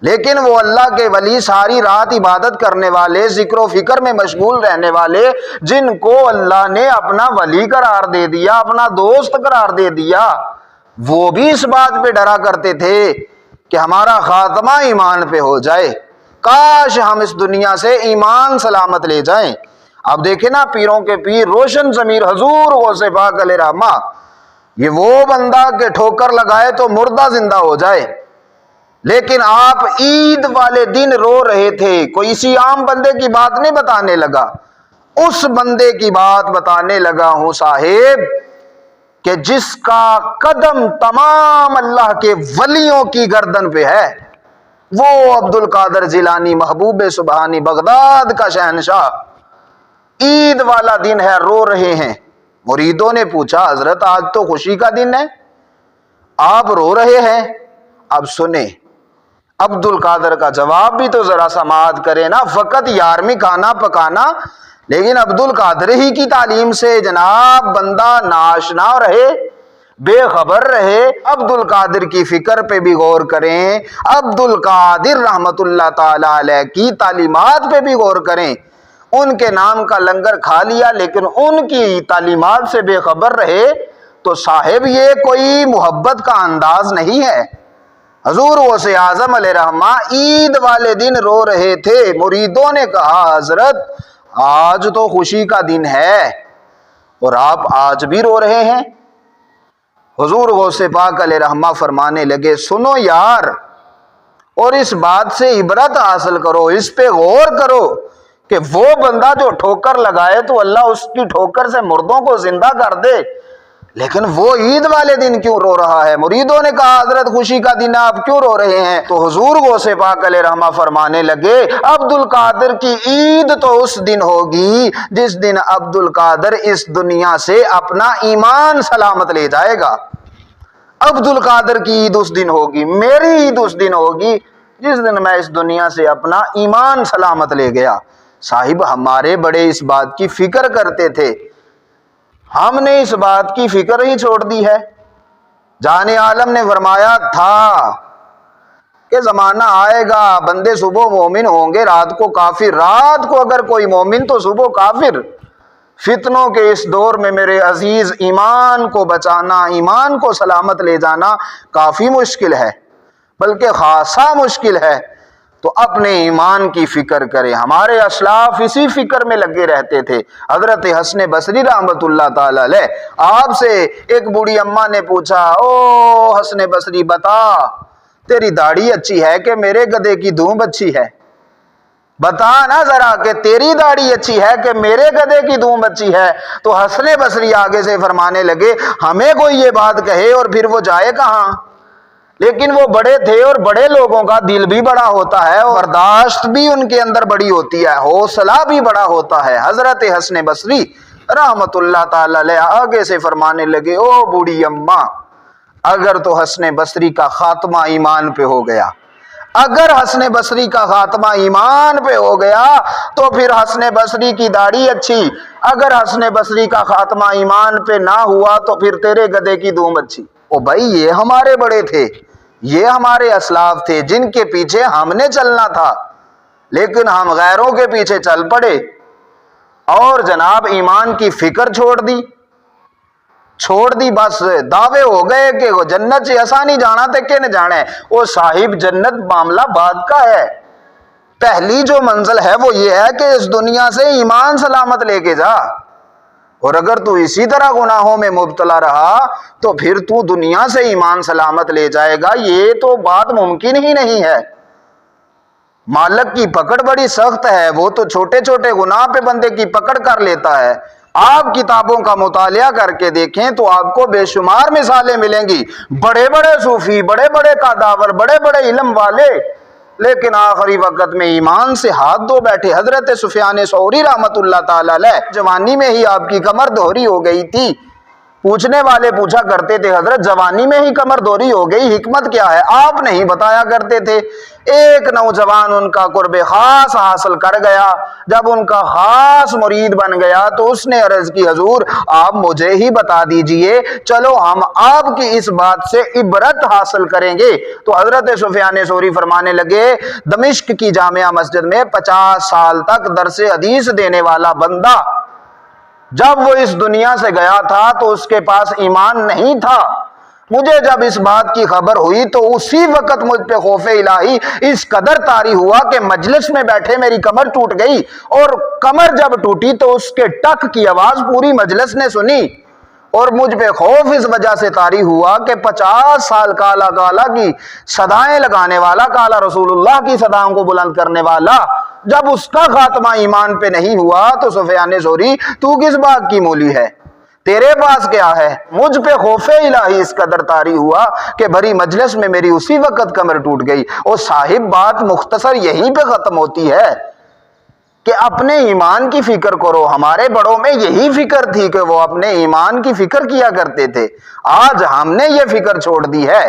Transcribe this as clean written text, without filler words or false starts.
لیکن وہ اللہ کے ولی ساری رات عبادت کرنے والے، ذکر و فکر میں مشغول رہنے والے، جن کو اللہ نے اپنا ولی قرار دے دیا، اپنا دوست قرار دے دیا، وہ بھی اس بات پہ ڈرا کرتے تھے کہ ہمارا خاتمہ ایمان پہ ہو جائے، کاش ہم اس دنیا سے ایمان سلامت لے جائیں۔ اب دیکھیں نا، پیروں کے پیر روشن ضمیر حضور غوث پاک علیہ رحمہ، یہ وہ بندہ کہ ٹھوکر لگائے تو مردہ زندہ ہو جائے، لیکن آپ عید والے دن رو رہے تھے۔ کوئی اسی عام بندے کی بات نہیں بتانے لگا، اس بندے کی بات بتانے لگا ہوں صاحب کہ جس کا قدم تمام اللہ کے ولیوں کی گردن پہ ہے، وہ عبد القادر جیلانی محبوب سبحانی بغداد کا شہنشاہ۔ عید والا دن ہے، رو رہے ہیں۔ مریدوں نے پوچھا حضرت آج تو خوشی کا دن ہے، آپ رو رہے ہیں؟ اب سنیں عبد القادر کا جواب بھی تو ذرا سماعت کرے نا۔ فقط 11ویں کھانا پکانا، لیکن عبد القادر ہی کی تعلیم سے جناب بندہ ناشنا رہے، بے خبر رہے۔ عبد القادر کی فکر پہ بھی غور کریں، عبد القادر رحمت اللہ تعالی علیہ کی تعلیمات پہ بھی غور کریں۔ ان کے نام کا لنگر کھا لیا لیکن ان کی تعلیمات سے بے خبر رہے تو صاحب یہ کوئی محبت کا انداز نہیں ہے۔ حضور غوث اعظم علیہ رحمہ عید والے دن رو رہے تھے۔ مریدوں نے کہا حضرت آج تو خوشی کا دن ہے اور آپ آج بھی رو رہے ہیں؟ حضور غوث پاک علیہ رحمہ فرمانے لگے سنو یار، اور اس بات سے عبرت حاصل کرو، اس پہ غور کرو کہ وہ بندہ جو ٹھوکر لگائے تو اللہ اس کی ٹھوکر سے مردوں کو زندہ کر دے، لیکن وہ عید والے دن کیوں رو رہا ہے؟ مریدوں نے کہا حضرت خوشی کا دن ہے، آپ کیوں رو رہے ہیں؟ تو حضور غوث پاک علیہ رحمہ فرمانے لگے عبد القادر کی عید تو اس دن ہوگی جس دن عبد القادر اس دنیا سے اپنا ایمان سلامت لے جائے گا۔ عبد القادر کی عید اس دن ہوگی، میری عید اس دن ہوگی جس دن میں اس دنیا سے اپنا ایمان سلامت لے گیا۔ صاحب ہمارے بڑے اس بات کی فکر کرتے تھے، ہم نے اس بات کی فکر ہی چھوڑ دی ہے۔ جان عالم نے فرمایا تھا کہ زمانہ آئے گا بندے صبح مومن ہوں گے رات کو کافر، رات کو اگر کوئی مومن تو صبح کافر۔ فتنوں کے اس دور میں میرے عزیز ایمان کو بچانا، ایمان کو سلامت لے جانا کافی مشکل ہے، بلکہ خاصا مشکل ہے۔ تو اپنے ایمان کی فکر کریں۔ ہمارے اسلاف اسی فکر میں لگے رہتے تھے۔ حضرت حسن بصری رحمت اللہ تعالی علیہ، آپ سے ایک بوڑھی اماں نے پوچھا او حسن بصری بتا تیری داڑھی اچھی ہے کہ میرے گدھے کی دھوم اچھی ہے؟ بتا نا ذرا کہ تیری داڑھی اچھی ہے کہ میرے گدھے کی دھوم اچھی ہے؟ تو حسن بصری آگے سے فرمانے لگے ہمیں کوئی یہ بات کہے اور پھر وہ جائے کہاں؟ لیکن وہ بڑے تھے اور بڑے لوگوں کا دل بھی بڑا ہوتا ہے، اور برداشت بھی ان کے اندر بڑی ہوتی ہے، حوصلہ بھی بڑا ہوتا ہے۔ حضرت حسن بصری رحمت اللہ تعالی علیہ آگے سے فرمانے لگے او بوڑھی اماں، اگر تو حسن بصری کا خاتمہ ایمان پہ ہو گیا، اگر حسن بصری کا خاتمہ ایمان پہ ہو گیا تو پھر حسن بصری کی داڑھی اچھی، اگر حسن بصری کا خاتمہ ایمان پہ نہ ہوا تو پھر تیرے گدھے کی دھوم اچھی۔ او بھائی یہ ہمارے بڑے تھے، یہ ہمارے اسلاف تھے جن کے پیچھے ہم نے چلنا تھا، لیکن ہم غیروں کے پیچھے چل پڑے اور جناب ایمان کی فکر چھوڑ دی، بس دعوے ہو گئے کہ وہ جنت سے ایسا نہیں جانا تھے کہ نہ جانا ہے۔ وہ صاحب جنت معاملہ بعد کا ہے، پہلی جو منزل ہے وہ یہ ہے کہ اس دنیا سے ایمان سلامت لے کے جا، اور اگر تو اسی طرح گناہوں میں مبتلا رہا تو پھر تو دنیا سے ایمان سلامت لے جائے گا، یہ تو بات ممکن ہی نہیں ہے۔ مالک کی پکڑ بڑی سخت ہے، وہ تو چھوٹے چھوٹے گناہ پہ بندے کی پکڑ کر لیتا ہے۔ آپ کتابوں کا مطالعہ کر کے دیکھیں تو آپ کو بے شمار مثالیں ملیں گی، بڑے بڑے صوفی، بڑے بڑے قاداور، بڑے بڑے علم والے، لیکن آخری وقت میں ایمان سے ہاتھ دھو بیٹھے۔ حضرت سفیان ثوری رحمت اللہ تعالی علیہ جوانی میں ہی آپ کی کمر دوہری ہو گئی تھی، پوچھنے والے پوچھا کرتے تھے حضرت جوانی میں ہی کمر دوری ہو گئی، حکمت کیا ہے؟ آپ نہیں بتایا کرتے تھے۔ ایک نوجوان ان کا قرب خاص حاصل کر گیا، جب ان کا خاص مرید بن گیا تو اس نے عرض کی حضور آپ مجھے ہی بتا دیجئے، چلو ہم آپ کی اس بات سے عبرت حاصل کریں گے۔ تو حضرت سفیان ثوری فرمانے لگے دمشق کی جامعہ مسجد میں 50 سال تک درس حدیث دینے والا بندہ جب وہ اس دنیا سے گیا تھا تو اس کے پاس ایمان نہیں تھا۔ مجھے جب اس بات کی خبر ہوئی تو اسی وقت مجھ پہ خوف الہی اس قدر طاری ہوا کہ مجلس میں بیٹھے میری کمر ٹوٹ گئی، اور کمر جب ٹوٹی تو اس کے ٹک کی آواز پوری مجلس نے سنی، اور مجھ پہ خوف اس وجہ سے طاری ہوا کہ 50 سال کالا کالا کی صدائیں لگانے والا، کالا رسول اللہ کی صداؤں کو بلند کرنے والا، جب اس کا خاتمہ ایمان پہ نہیں ہوا تو سفیان ثوری تو کس بات کی مولی ہے؟ تیرے پاس کیا ہے؟ مجھ پہ خوف الہی اس قدر طاری ہوا کہ بھری مجلس میں میری اسی وقت کمر ٹوٹ گئی۔ اور صاحب بات مختصر یہیں پہ ختم ہوتی ہے کہ اپنے ایمان کی فکر کرو۔ ہمارے بڑوں میں یہی فکر تھی کہ وہ اپنے ایمان کی فکر کیا کرتے تھے، آج ہم نے یہ فکر چھوڑ دی ہے۔